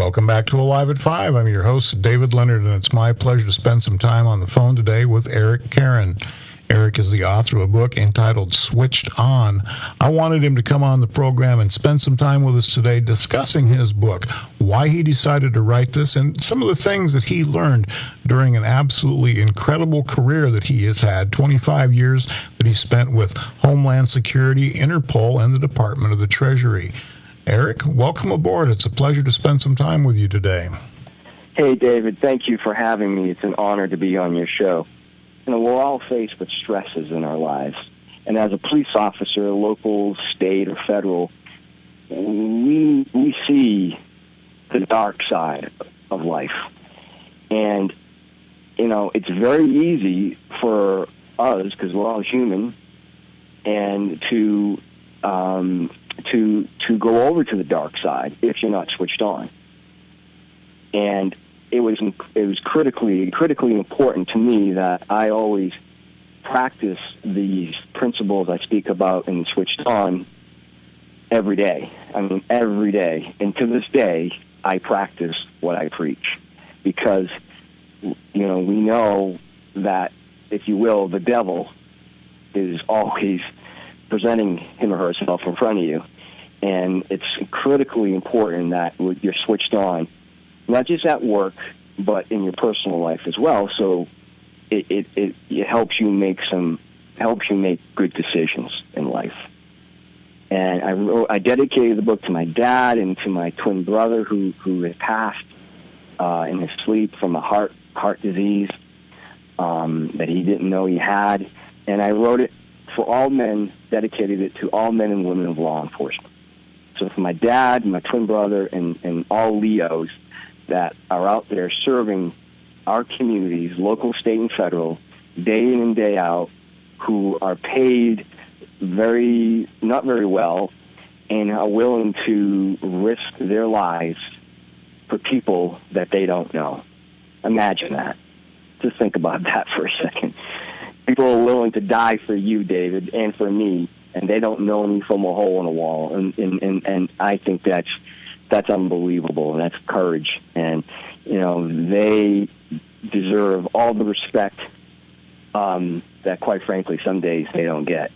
Welcome back to Alive at 5. I'm your host, David Leonard, and it's my pleasure to spend some time on the phone today with Eric Caron. Eric is the author of a book entitled Switched On. I wanted him to come on the program and spend some time with us today discussing his book, why he decided to write this, and some of the things that he learned during an absolutely incredible career that he has had, 25 years that he spent with Homeland Security, Interpol, and the Department of the Treasury. Eric, welcome aboard. It's a pleasure to spend some time with you today. Hey, David. Thank you for having me. It's an honor to be on your show. You know, we're all faced with stresses in our lives. And as a police officer, local, state, or federal, we see the dark side of life. And, you know, it's very easy for us, because we're all human, and to go over to the dark side if you're not switched on. And it was critically important to me that I always practice these principles I speak about in Switched On every day. I mean, every day. And to this day, I practice what I preach. Because, you know, we know that, if you will, the devil is always presenting him or herself in front of you. And it's critically important that you're switched on, not just at work, but in your personal life as well. So it helps you make good decisions in life. And I dedicated the book to my dad and to my twin brother who had passed in his sleep from a heart disease that he didn't know he had. And I wrote it for all men, dedicated it to all men and women of law enforcement. So for my dad, my twin brother, and all Leos that are out there serving our communities, local, state, and federal, day in and day out, who are paid not very well, and are willing to risk their lives for people that they don't know. Imagine that. Just think about that for a second. People are willing to die for you, David, and for me, and they don't know me from a hole in a wall. And I think that's unbelievable, and that's courage. And, you know, they deserve all the respect that, quite frankly, some days they don't get.